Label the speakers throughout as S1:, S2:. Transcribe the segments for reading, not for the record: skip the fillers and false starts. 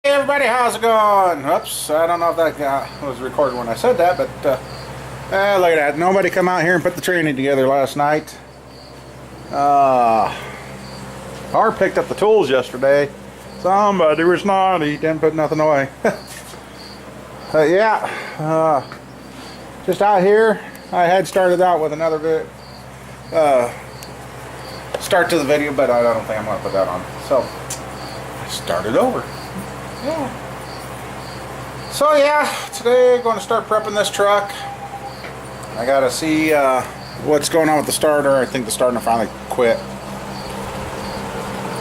S1: Hey everybody, how's it going? Oops, I don't know if that was recorded when I said that, but look at that. Nobody come out here and put the training together last night. Har picked up the tools yesterday. Somebody was naughty, didn't put nothing away. Yeah, just out here. I had started out with another start to the video, but I don't think I'm going to put that on. So, I started over. Yeah. So yeah, today I'm going to start prepping this truck. I got to see what's going on with the starter. I think the starter finally quit.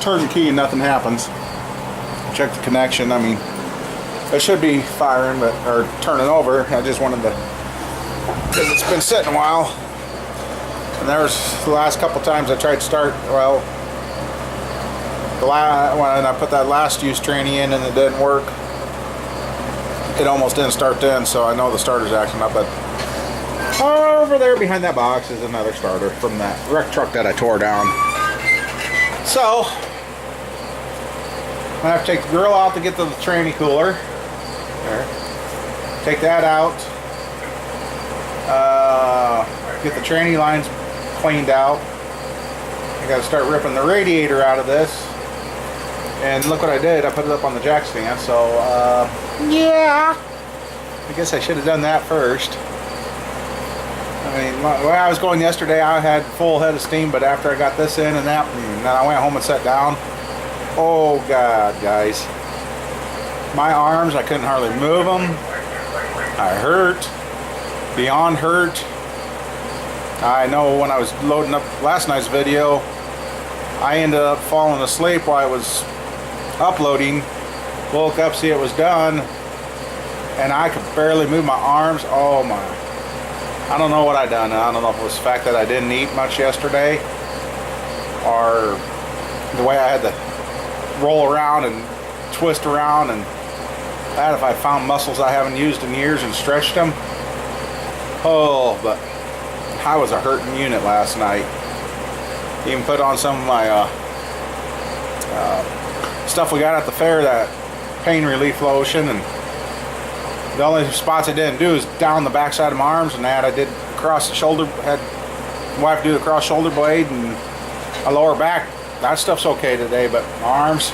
S1: Turn the key and nothing happens. Check the connection. I mean, it should be firing, but or turning over. I just wanted to, because it's been sitting a while. And there was the last couple times I tried to start. Well, when I put that last use tranny in and it didn't work, it almost didn't start then. So I know the starter's acting up. But over there behind that box is another starter from that wreck truck that I tore down. So I have to take the grill out to get to the tranny cooler. There. Take that out. Get the tranny lines cleaned out. I got to start ripping the radiator out of this. And look what I did. I put it up on the jack stand. So yeah, I guess I should have done that first. I mean, when I was going yesterday, I had full head of steam, but after I got this in and that, and then I went home and sat down. Oh God, guys, my arms, I couldn't hardly move them. I hurt, beyond hurt. I know when I was loading up last night's video, I ended up falling asleep while I was uploading. Woke up, see it was done, and I could barely move my arms. Oh my. I don't know what I done. I don't know if it was the fact that I didn't eat much yesterday, or the way I had to roll around and twist around, and that if I found muscles I haven't used in years and stretched them. Oh, but I was a hurting unit last night. Even put on some of my stuff we got at the fair, that pain relief lotion, and the only spots I didn't do is down the backside of my arms, and that I did across the shoulder. Had my wife do the cross shoulder blade and my lower back. That stuff's okay today, but my arms,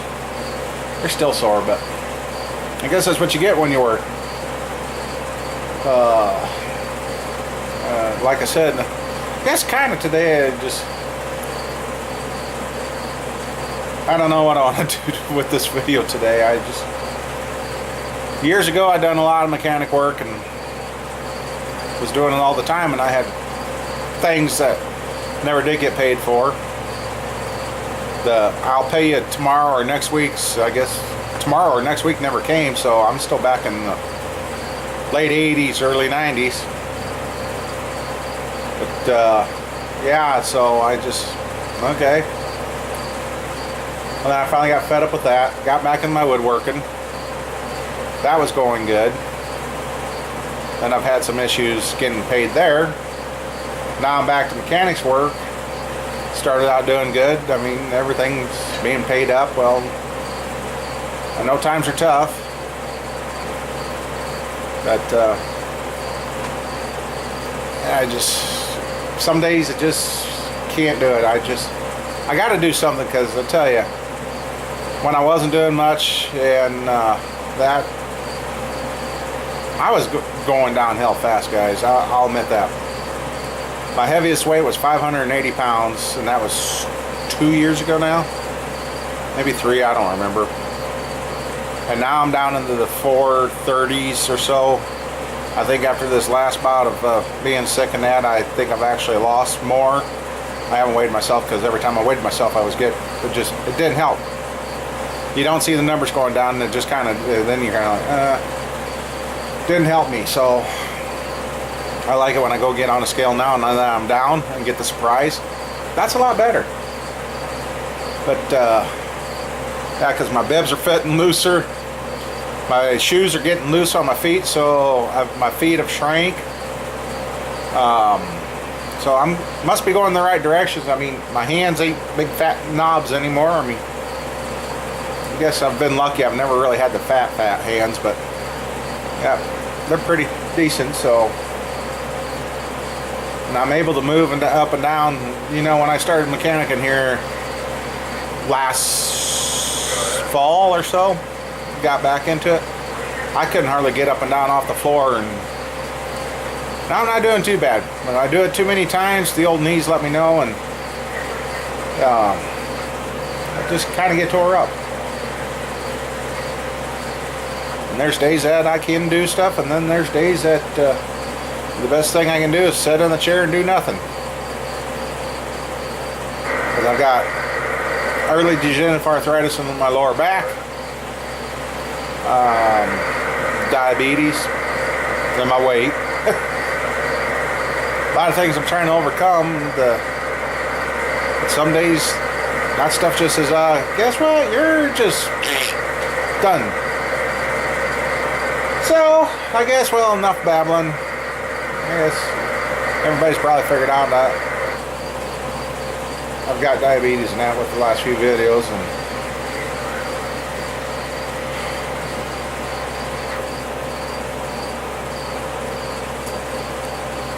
S1: they're still sore. But I guess that's what you get when you work. Like I said, I guess kind of today I don't know what I want to do with this video today. Years ago I done a lot of mechanic work and was doing it all the time, and I had things that never did get paid for. I'll pay you tomorrow or next week's, I guess tomorrow or next week never came, so I'm still back in the late 80s, early 90s. But yeah, so I just, okay. Well, then I finally got fed up with that. Got back in my woodworking. That was going good. Then I've had some issues getting paid there. Now I'm back to mechanics work. Started out doing good. I mean, everything's being paid up. Well, I know times are tough. But some days I just can't do it. I got to do something, because I'll tell you, when I wasn't doing much and that, I was going downhill fast, guys. I'll admit that. My heaviest weight was 580 pounds, and that was 2 years ago now. Maybe 3, I don't remember. And now I'm down into the 430s or so. I think after this last bout of being sick and that, I think I've actually lost more. I haven't weighed myself, because every time I weighed myself, it didn't help. You don't see the numbers going down, and it just kind of, then you're kind of like, didn't help me. So I like it when I go get on a scale now, and then I'm down and get the surprise. That's a lot better. But yeah, because my bibs are fitting looser. My shoes are getting loose on my feet, so my feet have shrank. So must be going in the right directions. I mean, my hands ain't big fat knobs anymore. I mean, I guess I've been lucky. I've never really had the fat hands, but yeah, they're pretty decent. So, and I'm able to move up and down. You know, when I started mechanicing here last fall or so, got back into it, I couldn't hardly get up and down off the floor, and now I'm not doing too bad. When I do it too many times, the old knees let me know, and I just kind of get tore up. And there's days that I can do stuff, and then there's days that the best thing I can do is sit in the chair and do nothing. Because I've got early degenerative arthritis in my lower back, diabetes, and my weight. A lot of things I'm trying to overcome. But some days that stuff just says, guess what? You're just done. So I guess, well, enough babbling. I guess everybody's probably figured out that I've got diabetes and that with the last few videos. And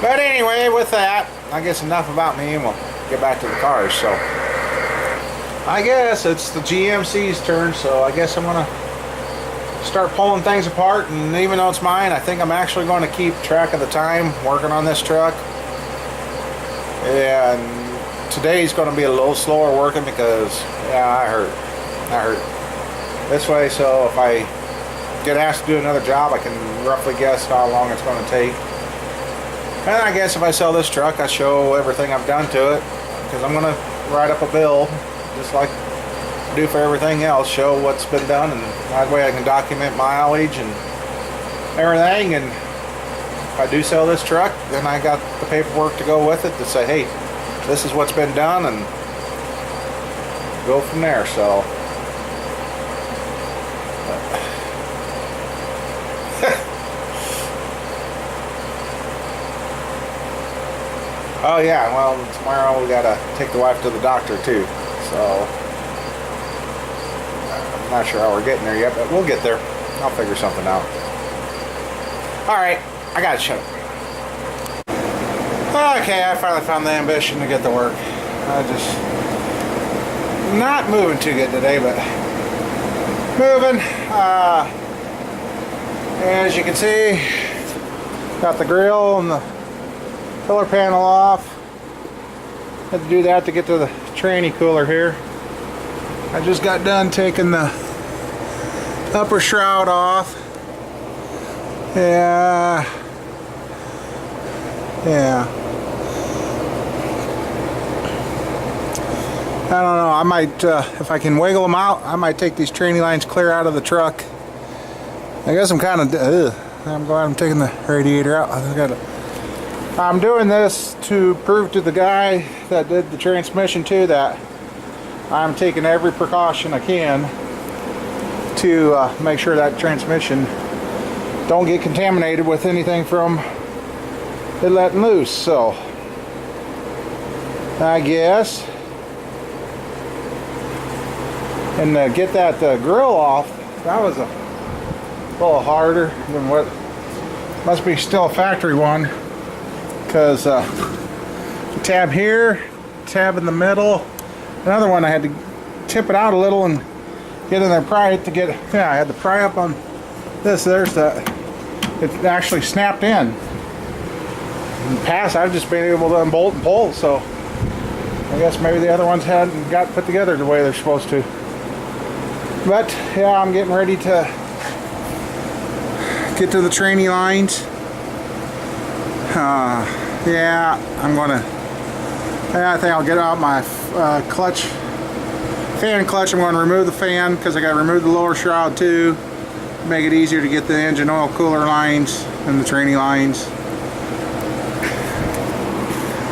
S1: but anyway, with that, I guess enough about me, and we'll get back to the cars. So I guess it's the GMC's turn, so I guess I'm gonna start pulling things apart. And even though it's mine, I think I'm actually going to keep track of the time working on this truck. And today's going to be a little slower working because, yeah, I hurt this way. So if I get asked to do another job, I can roughly guess how long it's going to take. And I guess if I sell this truck, I show everything I've done to it, because I'm going to write up a bill just like I do for everything else, show what's been done, and that way I can document mileage and everything. And if I do sell this truck, then I got the paperwork to go with it to say, hey, this is what's been done, and go from there. So oh yeah, well, tomorrow we gotta take the wife to the doctor too, so I'm not sure how we're getting there yet, but we'll get there. I'll figure something out. Alright, I gotta shut up. Okay, I finally found the ambition to get to work. I just not moving too good today, but moving. As you can see, got the grill and the filler panel off. Had to do that to get to the tranny cooler here. I just got done taking the upper shroud off. Yeah. I don't know, I might, if I can wiggle them out, I might take these tranny lines clear out of the truck. I guess I'm kind of, I'm glad I'm taking the radiator out. I'm doing this to prove to the guy that did the transmission too that I'm taking every precaution I can to make sure that transmission don't get contaminated with anything from it letting loose. So I guess, and get that grill off, that was a little harder than what must be still a factory one, because tab here, tab in the middle, another one I had to tip it out a little and get in there, pry it to get, yeah, I had to pry up on this. There's that, it actually snapped in. In the past I've just been able to unbolt and pull, so I guess maybe the other ones hadn't got put together the way they're supposed to. But yeah, I'm getting ready to get to the tranny lines. Yeah, I think I'll get out my clutch, fan clutch. I'm going to remove the fan because I got to remove the lower shroud too, make it easier to get the engine oil cooler lines and the tranny lines.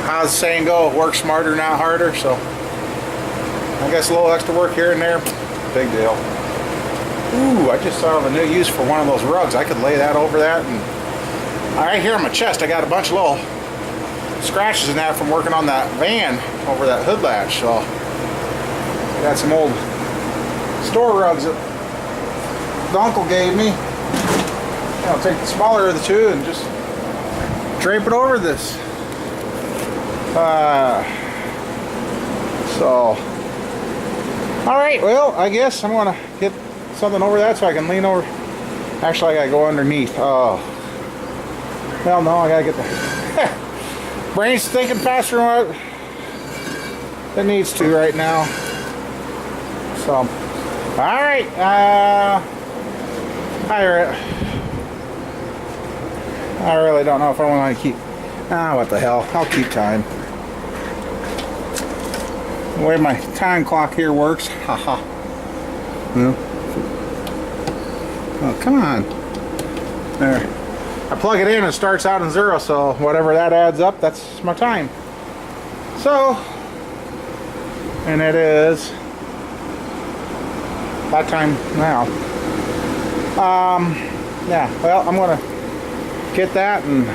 S1: How's the saying go? Work smarter, not harder. So I guess a little extra work here and there, big deal. Ooh, I just thought of a new use for one of those rugs. I could lay that over that, and right here on my chest I got a bunch of little scratches in that from working on that van over that hood latch. So I got some old store rugs that the uncle gave me. I'll take the smaller of the two and just drape it over this. So, all right, well, I guess I'm gonna get something over that so I can lean over. Actually, I gotta go underneath. Oh, hell no, I gotta get the brain's thinking faster than what it needs to right now. So, all right, I really don't know if I want to keep. What the hell? I'll keep time. The way my time clock here works. Haha. No. Oh, come on. There. I plug it in and it starts out in 0, so whatever that adds up, that's my time. So, and it is that time now. Yeah, well, I'm gonna get that and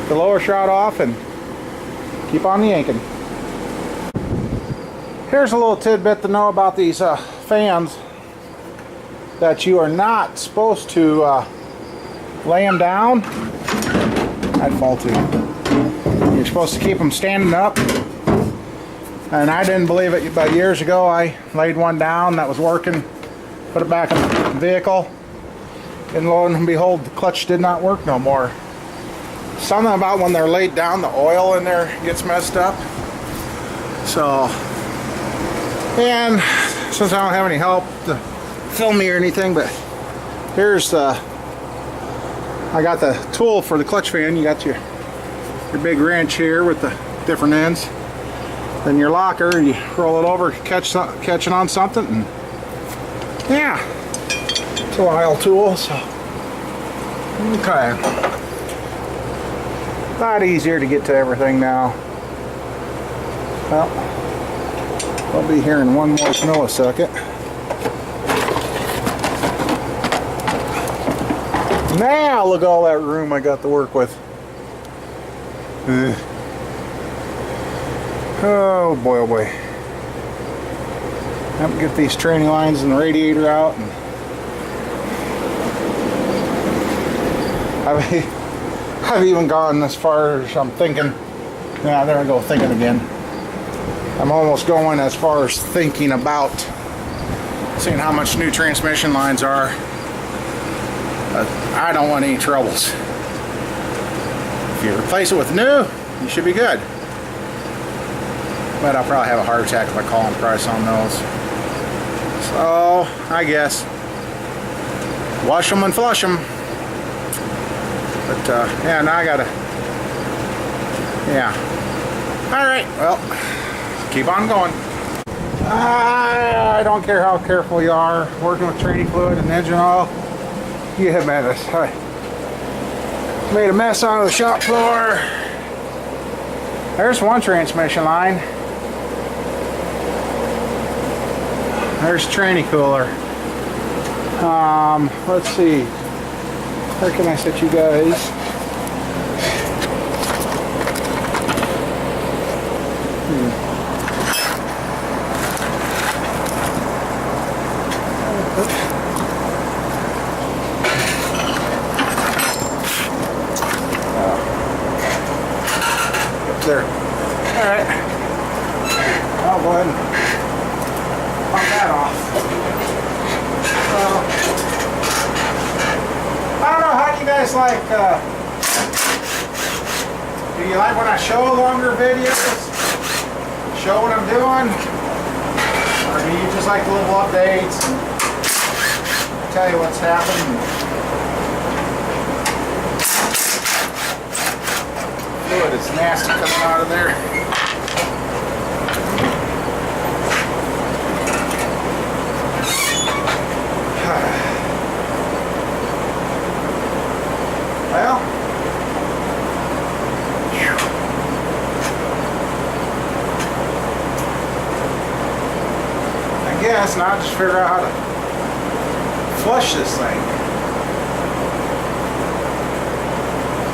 S1: the lower shroud off and keep on yanking. Here's a little tidbit to know about these fans, that you are not supposed to lay them down. I'd fall too. You're supposed to keep them standing up. And I didn't believe it, but years ago I laid one down that was working, put it back in the vehicle, and lo and behold, the clutch did not work no more. Something about when they're laid down, the oil in there gets messed up. So, and since I don't have any help to film me or anything, but here's the, I got the tool for the clutch fan. You got your big wrench here with the different ends. Then your locker, you roll it over, catch it on something, and yeah, it's a Lyle tool. So, okay. A lot easier to get to everything now. Well, I'll be here in one more millisecond. Now look at all that room I got to work with. Oh boy, oh boy. I'm gonna get these training lines and the radiator out. And I've even gone as far as I'm thinking. Yeah, there I go, thinking again. I'm almost going as far as thinking about seeing how much new transmission lines are. But I don't want any troubles. If you replace it with new, you should be good. But I'll probably have a heart attack if I call in price on those. So, I guess, wash them and flush them. But, yeah, now I gotta, yeah. Alright, well, keep on going. I don't care how careful you are working with training fluid and engine oil. You have made us. I made a mess on the shop floor. There's one transmission line. There's a tranny cooler. Let's see. Where can I set you guys? Up there. All right. I'll go ahead and pump that off. I don't know, how do you guys like, do you like when I show longer videos? Show what I'm doing? Or do you just like the little updates and tell you what's happening? Fluid is nasty coming out of there. Well, I guess now I just figure out how to flush this thing.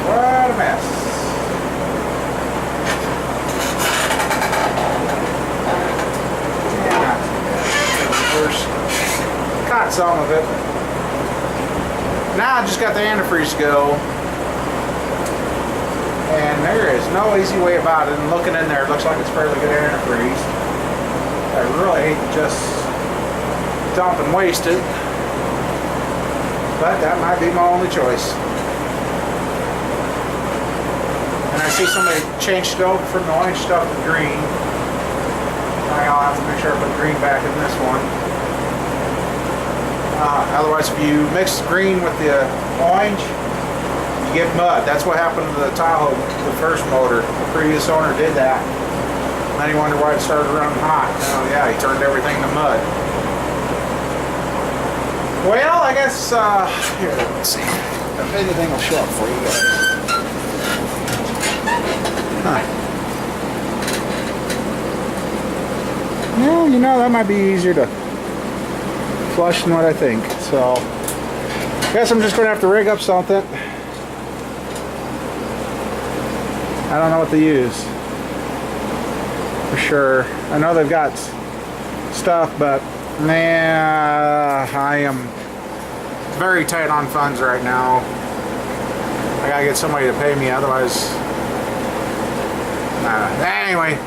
S1: What a mess. Yeah, not too bad. First. some of it. Now I just got the antifreeze to go. And there is no easy way about it. And looking in there, it looks like it's fairly good antifreeze. I really hate to just dump and waste it. But that might be my only choice. And I see somebody change it over from the orange stuff to green. I'll have to make sure I put green back in this one. Otherwise, if you mix green with the orange, you get mud. That's what happened to the Tahoe, the first motor. The previous owner did that. And then he wondered why it started running hot. Oh yeah, he turned everything to mud. Well, I guess, here, let's see if anything will show up for you guys. Huh. Well, you know, that might be easier to flush than what I think. So, I guess I'm just going to have to rig up something. I don't know what to use. For sure. I know they've got stuff, but nah, I am very tight on funds right now. I gotta get somebody to pay me, otherwise. Anyway.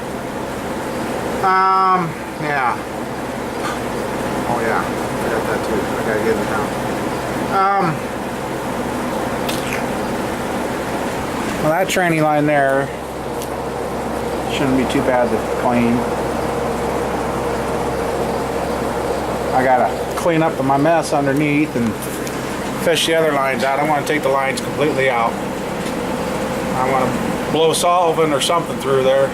S1: Yeah. Oh yeah, I got that too. I gotta get it now. Well, that tranny line there shouldn't be too bad to clean. I gotta clean up my mess underneath and fish the other lines out. I want to take the lines completely out. I want to blow solvent or something through there.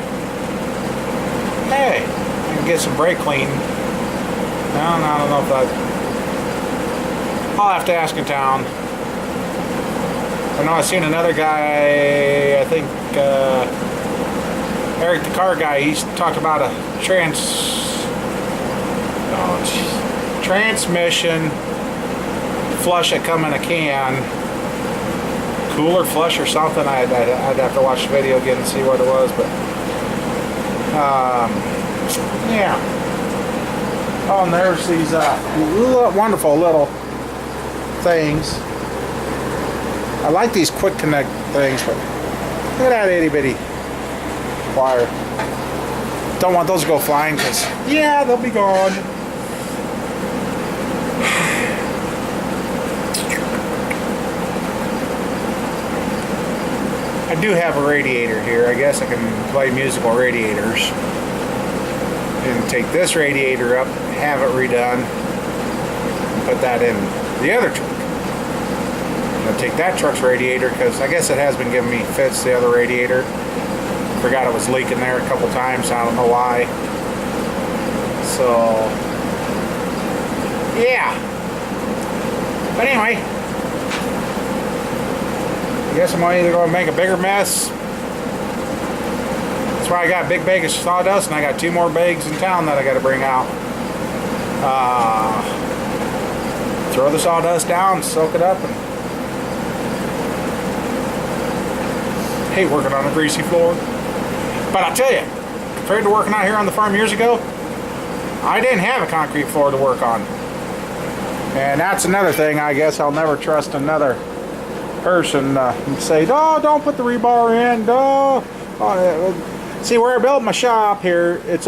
S1: Hey, I can get some brake clean. No, I don't know if that. I'll have to ask in town. I know I've seen another guy, I think Eric the car guy, he's talked about a transmission flush that come in a can, cooler flush or something. I'd have to watch the video again and see what it was, but yeah. Oh, and there's these wonderful little things. I like these quick connect things, but look at that itty bitty wire. Don't want those to go flying because, yeah, they'll be gone. I do have a radiator here. I guess I can play musical radiators. And take this radiator up, have it redone, put that in the other truck. I'll take that truck's radiator because I guess it has been giving me fits, the other radiator. Forgot it was leaking there a couple times. I don't know why. So, yeah. But anyway, I guess I'm either going to make a bigger mess. That's why I got a big bag of sawdust, and I got 2 more bags in town that I got to bring out. Throw the sawdust down, soak it up, and hate working on a greasy floor. But I tell you, compared to working out here on the farm years ago, I didn't have a concrete floor to work on. And that's another thing. I guess I'll never trust another person and say, oh, don't put the rebar in. See, where I built my shop here, it's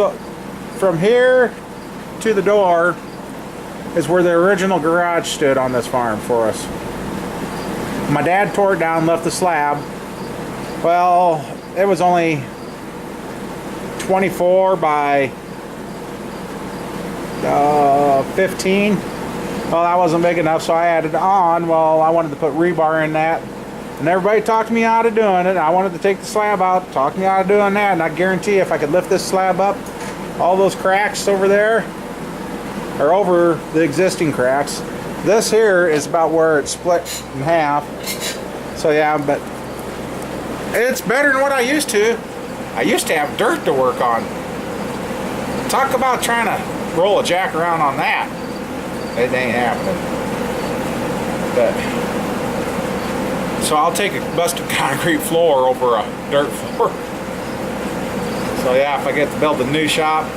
S1: from here to the door is where the original garage stood on this farm for us. My dad tore it down, left the slab. Well, it was only 24 by 15. Well, that wasn't big enough, so I added on. Well, I wanted to put rebar in that, and everybody talked me out of doing it. I wanted to take the slab out, talked me out of doing that, and I guarantee if I could lift this slab up, all those cracks over there are over the existing cracks. This here is about where it's split in half. So yeah, but it's better than what I used to. I used to have dirt to work on. Talk about trying to roll a jack around on that. It ain't happening. But so I'll take a busted concrete floor over a dirt floor. So yeah, if I get to build a new shop,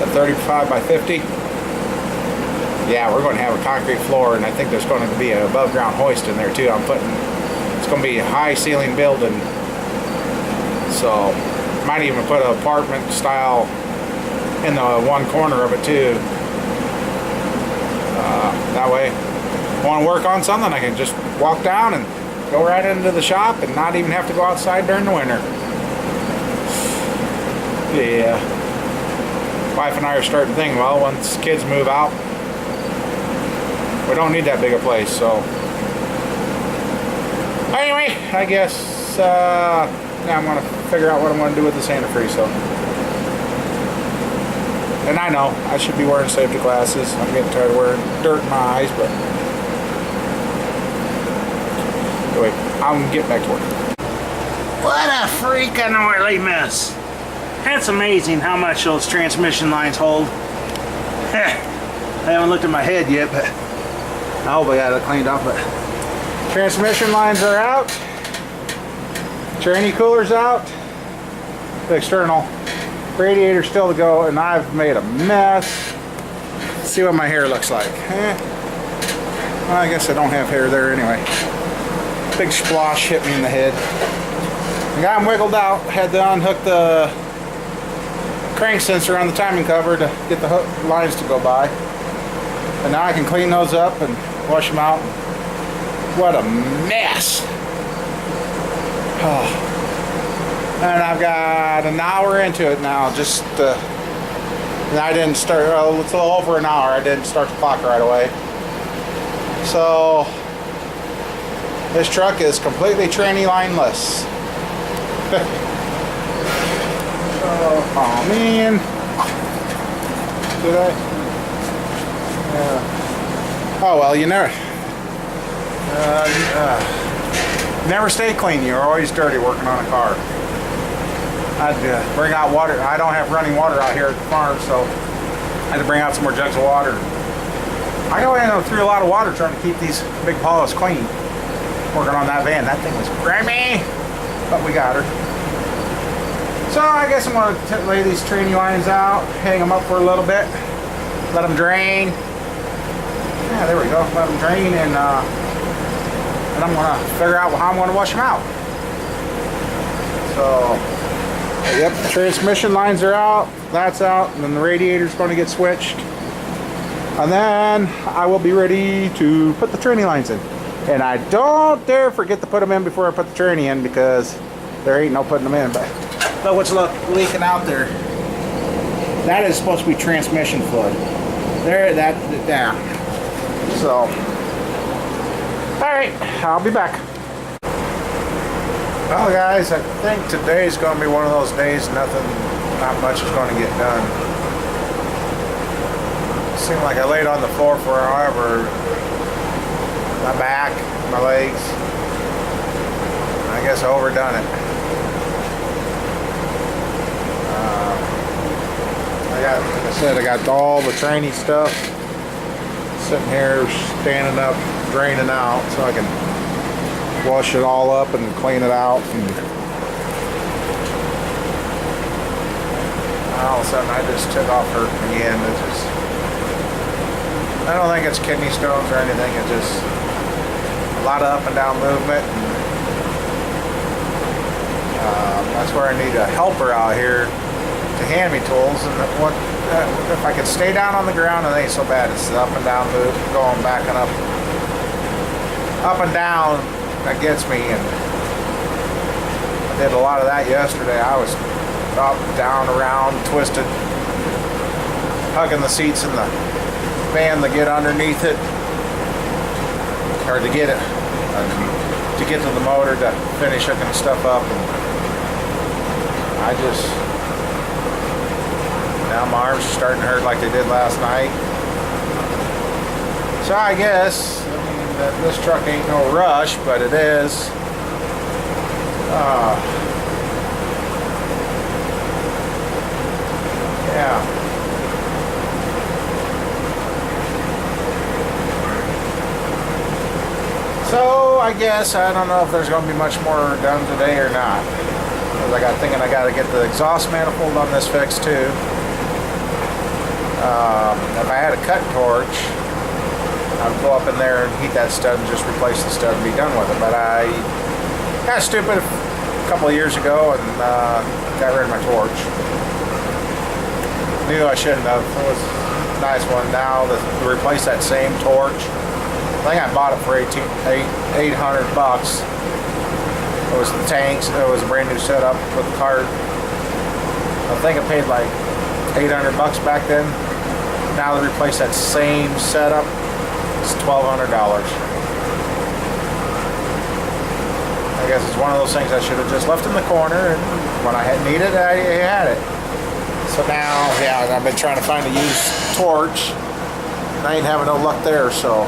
S1: a 35 by 50, Yeah, we're going to have a concrete floor, and I think there's going to be an above ground hoist in there too. It's going to be a high ceiling building, so might even put an apartment style in the one corner of it too. That way, if I want to work on something, I can just walk down and go right into the shop and not even have to go outside during the winter. Yeah. Wife and I are starting thinking, well, once kids move out, we don't need that big a place, so. Anyway, I guess now I'm going to figure out what I'm going to do with this antifreeze, so. And I know I should be wearing safety glasses. I'm getting tired of wearing dirt in my eyes, but anyway, I'll get back to work.
S2: What a freaking oily mess. That's amazing how much those transmission lines hold. I haven't looked at my head yet, but I hope I got it cleaned up. But
S1: transmission lines are out. Tranny cooler's out. The external radiator still to go, and I've made a mess. Let's see what my hair looks like. Well, I guess I don't have hair there anyway. Big splosh hit me in the head. I got them wiggled out. Had to unhook the crank sensor on the timing cover to get the hook lines to go by. And now I can clean those up and wash them out. What a mess. Oh. And I've got an hour into it now. Just and I didn't start, it's a little over an hour. I didn't start the clock right away. So this truck is completely tranny lineless. Oh man. Did I? Oh well, you never stay clean. You're always dirty working on a car. I'd bring out water. I don't have running water out here at the farm, so I had to bring out some more jugs of water. I go in and threw a lot of water trying to keep these big paws clean. Working on that van. That thing was grimy, but we got her. So I guess I'm going to lay these tranny lines out, hang them up for a little bit, let them drain. Yeah, there we go. Let them drain, and I'm going to figure out how I'm going to wash them out. So, yep, the transmission lines are out. That's out, and then the radiator's going to get switched. And then I will be ready to put the tranny lines in. And I don't dare forget to put them in before I put the tranny in, because there ain't no putting them in. But what's leaking out there? That is supposed to be transmission fluid. There, down. So, all right, I'll be back. Well, guys, I think today's going to be one of those days not much is going to get done. It seemed like I laid on the floor for however, my back, my legs. I guess I overdone it. Like I said, I got all the tranny stuff sitting here, standing up, draining out, so I can wash it all up and clean it out. And all of a sudden, I just took off hurting again. I don't think it's kidney stones or anything. It's just a lot of up and down movement. That's where I need a helper out here to hand me tools. And if I could stay down on the ground, it ain't so bad. It's the up and down move, going back and up and down, that gets me. And I did a lot of that yesterday. I was up, down, around, twisted, hugging the seats in the van to get underneath it, or to get it, to get to the motor to finish hooking stuff up. And now my arms are starting to hurt like they did last night. So I guess, this truck ain't no rush, but it is. Yeah. So I guess I don't know if there's going to be much more done today or not. Because I got thinking I got to get the exhaust manifold on this fixed too. If I had a cut torch, I would go up in there and heat that stud and just replace the stud and be done with it. But I got stupid a couple of years ago and got rid of my torch. Knew I shouldn't have. It was a nice one. Now to replace that same torch, I think I bought it for $800. It was the tanks. It was a brand new setup with the cart. I think I paid like $800 back then. Now to replace that same setup, it's $1,200. I guess it's one of those things I should have just left in the corner, and when I had needed it, I had it. So now, yeah, I've been trying to find a used torch, and I ain't having no luck there. So,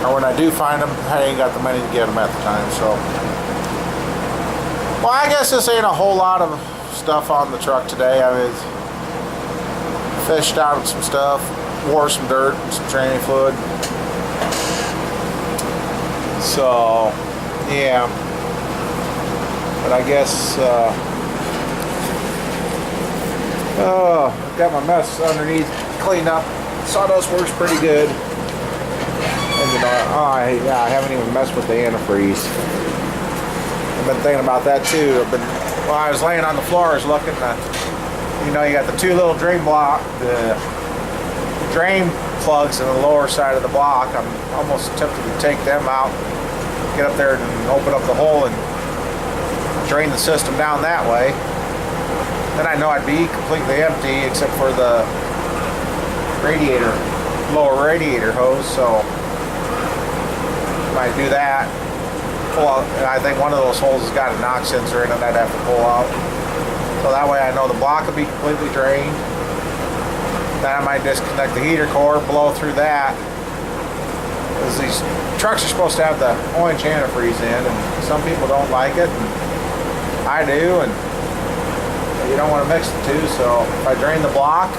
S1: or when I do find them, I ain't got the money to get them at the time. So, well, I guess this ain't a whole lot of stuff on the truck today. I mean, fished out some stuff, wore some dirt and some training fluid. So, yeah. But I guess, I've got my mess underneath cleaned up. Sawdust works pretty good. And you know, I haven't even messed with the antifreeze. I've been thinking about that too. While I was laying on the floor, I was looking at, you know, you got the two little drain plugs in the lower side of the block. I'm almost tempted to take them out, get up there and open up the hole and drain the system down that way. Then I know I'd be completely empty except for the lower radiator hose, so might do that. Pull out, and I think one of those holes has got a knock sensor in it I'd have to pull out. So that way I know the block will be completely drained. Then I might disconnect the heater core, blow through that. Because these trucks are supposed to have the orange antifreeze in, and some people don't like it, and I do, and you don't want to mix the two. So if I drain the block,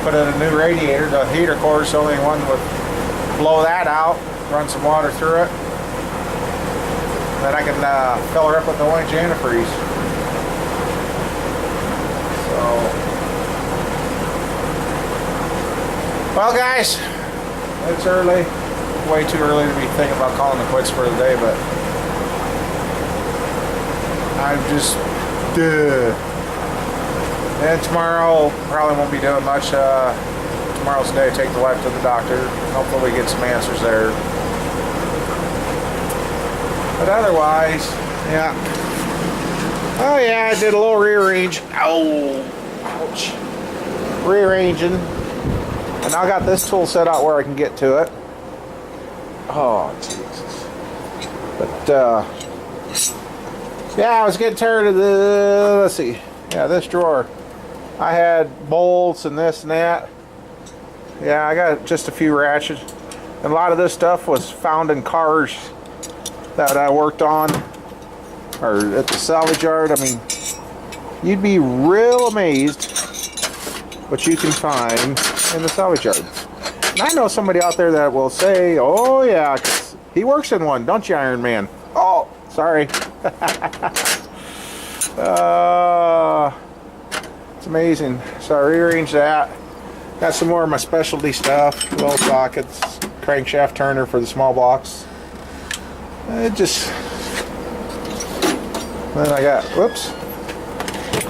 S1: put in a new radiator, the heater core is the only one that would blow that out, run some water through it. Then I can fill her up with the orange antifreeze. So, well guys, it's early. Way too early to be thinking about calling it quits for the day, but I'm just, and tomorrow probably won't be doing much. Tomorrow's the day I take the wife to the doctor. Hopefully we get some answers there. But otherwise, yeah. Oh yeah, I did a little rearrange. Ow! Ouch. Rearranging. And I got this tool set out where I can get to it. Oh, Jesus. But, yeah, I was getting tired of the, let's see. Yeah, this drawer. I had bolts and this and that. Yeah, I got just a few ratchets. And a lot of this stuff was found in cars that I worked on, or at the salvage yard. I mean, you'd be real amazed what you can find in the salvage yard. And I know somebody out there that will say, oh yeah, 'cause he works in one, don't you, Iron Man? Oh, sorry. It's amazing. So I rearranged that. Got some more of my specialty stuff, little sockets, crankshaft turner for the small blocks. It just, then I got, whoops,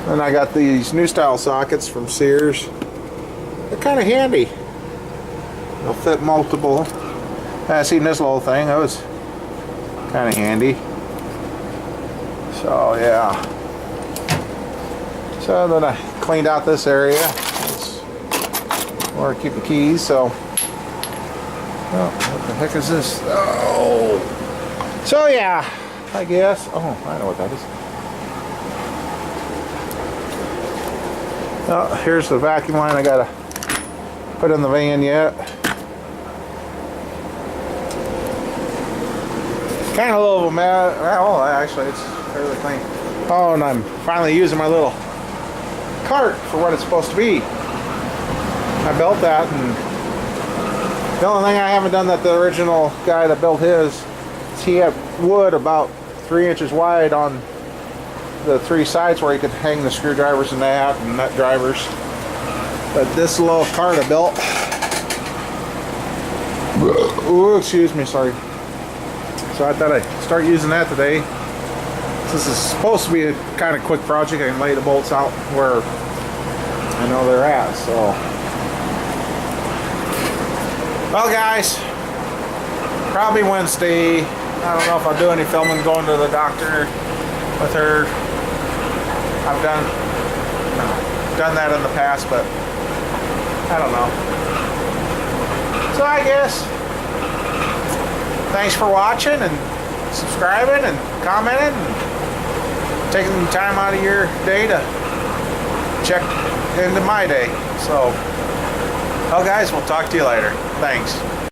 S1: then I got these new style sockets from Sears. They're kind of handy. They'll fit multiple. I seen this little thing, that was kind of handy. So yeah. So then I cleaned out this area. That's where I keep the keys. So, oh, what the heck is this? Oh. So yeah, I guess. Oh, I know what that is. Oh, here's the vacuum line I gotta put in the van yet. Kind of a little mad. Well, actually, it's fairly clean. Oh, and I'm finally using my little cart for what it's supposed to be. I built that, and the only thing I haven't done that the original guy that built his, he had wood about 3 inches wide on the three sides where you could hang the screwdrivers and that and nut drivers. But this little cart I built, Ooh, excuse me, sorry. So I thought I'd start using that today. This is supposed to be a kind of quick project. I can lay the bolts out where I know they're at, so. Well guys, probably Wednesday. I don't know if I'll do any filming going to the doctor with her. I've done that in the past, but I don't know. So I guess thanks for watching and subscribing and commenting and taking time out of your day to check into my day. So, well guys, we'll talk to you later. Thanks.